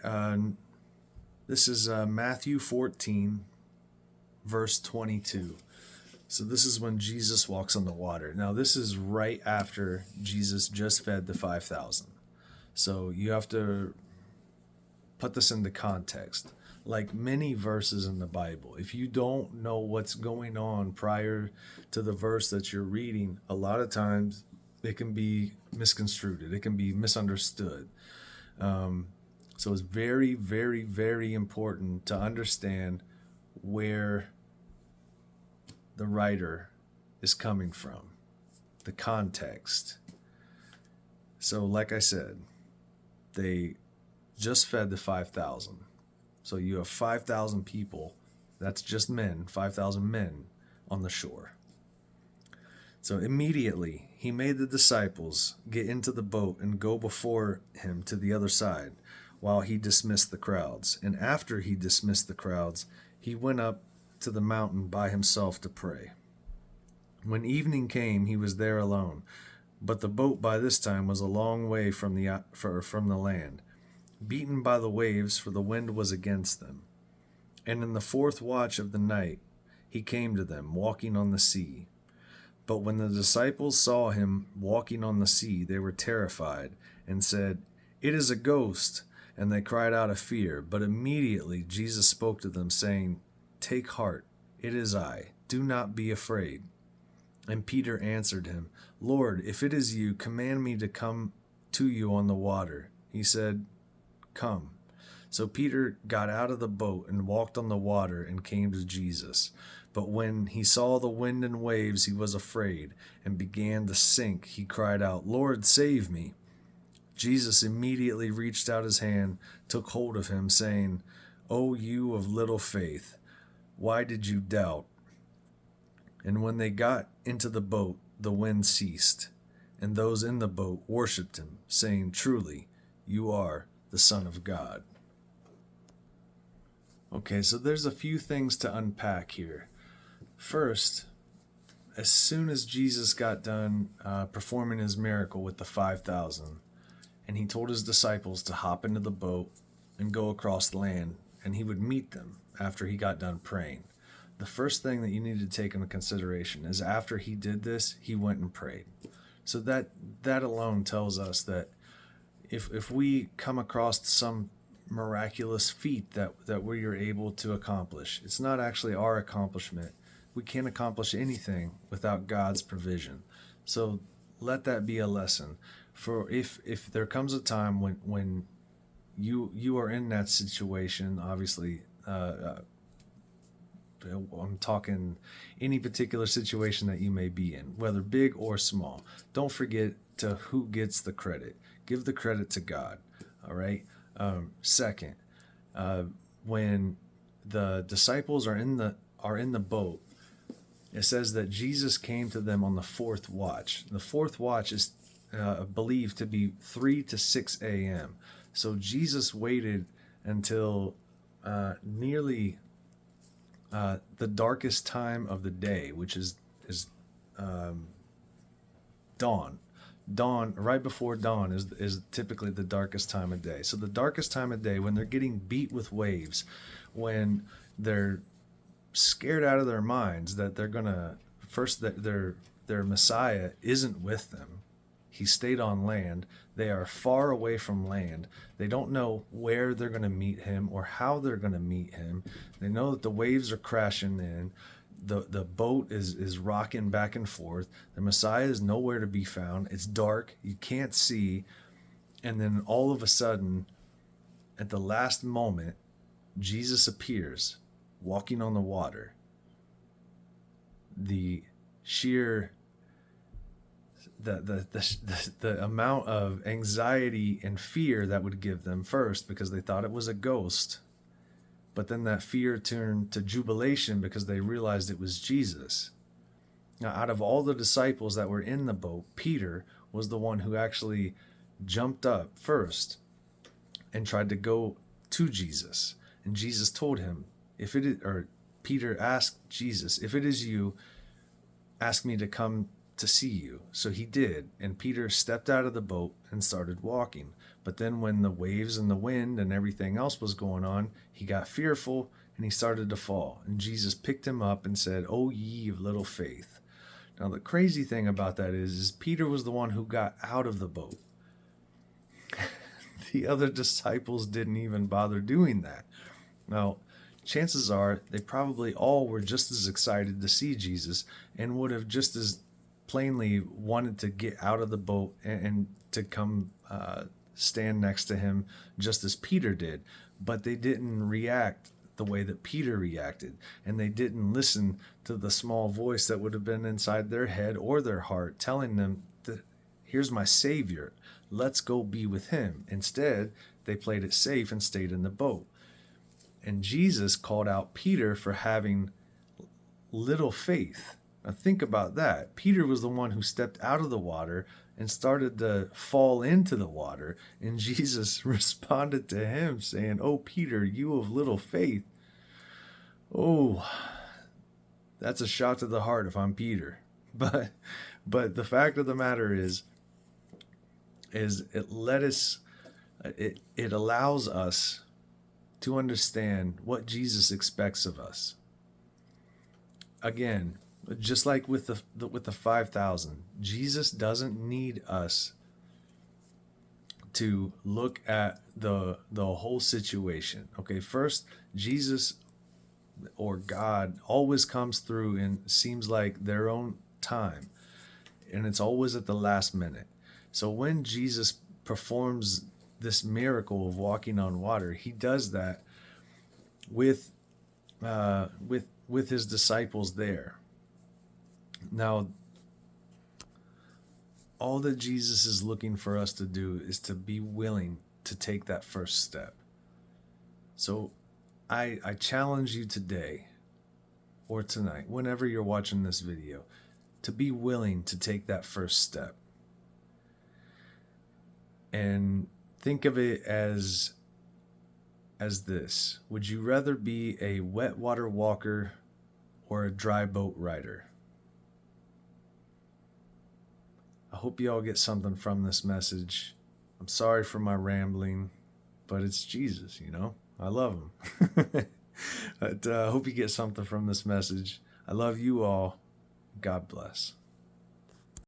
right. This is Matthew 14, verse 22. So this is when Jesus walks on the water. Now, this is right after Jesus just fed the 5,000. So you have to put this into context. Like many verses in the Bible, if you don't know what's going on prior to the verse that you're reading, a lot of times it can be misconstrued. It can be misunderstood. So it's very, very, very important to understand where the writer is coming from, the context. So like I said, they just fed the 5,000. So you have 5,000 people, that's just men, 5,000 men on the shore. So immediately he made the disciples get into the boat and go before him to the other side, while he dismissed the crowds. And after he dismissed the crowds, he went up to the mountain by himself to pray. When evening came, he was there alone, but the boat by this time was a long way from the land, beaten by the waves, for the wind was against them. And in the fourth watch of the night he came to them, walking on the sea. But when the disciples saw him walking on the sea, they were terrified, and said, "It is a ghost," and they cried out of fear. But immediately Jesus spoke to them, saying, "Take heart, it is I. Do not be afraid." And Peter answered him, "Lord, if it is you, command me to come to you on the water." He said, "Come." So Peter got out of the boat and walked on the water and came to Jesus. But when he saw the wind and waves, he was afraid and began to sink. He cried out, "Lord, save me." Jesus immediately reached out his hand, took hold of him, saying, "O you of little faith, why did you doubt?" And when they got into the boat, the wind ceased, and those in the boat worshipped him, saying, "Truly, you are the Son of God." Okay, so there's a few things to unpack here. First, as soon as Jesus got done performing his miracle with the 5,000, and he told his disciples to hop into the boat and go across the land, and he would meet them after he got done praying. The first thing that you need to take into consideration is after he did this, he went and prayed. So that alone tells us that if we come across some miraculous feat that we are able to accomplish, it's not actually our accomplishment. We can't accomplish anything without God's provision. So let that be a lesson. For if there comes a time when you are in that situation, obviously, I'm talking any particular situation that you may be in, whether big or small. Don't forget to who gets the credit. Give the credit to God. All right. Second, when the disciples are in the boat, it says that Jesus came to them on the fourth watch. The fourth watch is believed to be 3 to 6 a.m. So Jesus waited until nearly the darkest time of the day, which is dawn. Dawn, right before dawn, is typically the darkest time of day. So the darkest time of day, when they're getting beat with waves, when they're scared out of their minds that they're gonna that their Messiah isn't with them. He stayed on land. They are far away from land. They don't know where they're going to meet him or how they're going to meet him. They know that the waves are crashing in. The boat is rocking back and forth. The Messiah is nowhere to be found. It's dark. You can't see. And then all of a sudden, at the last moment, Jesus appears, walking on the water. The sheer the amount of anxiety and fear that would give them, first because they thought it was a ghost, but then that fear turned to jubilation because they realized it was Jesus. Now, out of all the disciples that were in the boat, Peter was the one who actually jumped up first and tried to go to Jesus. And Jesus told him, Peter asked Jesus, "If it is you, ask me to come to see you." So he did, and Peter stepped out of the boat and started walking. But then when the waves and the wind and everything else was going on, he got fearful and he started to fall. And Jesus picked him up and said, "O ye of little faith." Now, the crazy thing about that is Peter was the one who got out of the boat. The other disciples didn't even bother doing that. Now, chances are they probably all were just as excited to see Jesus and would have just as plainly wanted to get out of the boat and to come stand next to him just as Peter did. But they didn't react the way that Peter reacted, and they didn't listen to the small voice that would have been inside their head or their heart telling them that here's my Savior, let's go be with him. Instead, they played it safe and stayed in the boat. And Jesus called out Peter for having little faith. Now think about that. Peter was the one who stepped out of the water and started to fall into the water. And Jesus responded to him saying, "Oh, Peter, you of little faith." Oh, that's a shot to the heart if I'm Peter. But the fact of the matter is it allows us to understand what Jesus expects of us. Again, just like with the 5,000, Jesus doesn't need us to look at the whole situation. Okay, first, Jesus or God always comes through and seems like their own time, and it's always at the last minute. So when Jesus performs this miracle of walking on water, he does that with his disciples there. Now, all that Jesus is looking for us to do is to be willing to take that first step. So I challenge you today or tonight, whenever you're watching this video, to be willing to take that first step. And think of it as this. Would you rather be a wet water walker or a dry boat rider? I hope you all get something from this message. I'm sorry for my rambling, but it's Jesus, you know? I love him. But I hope you get something from this message. I love you all. God bless.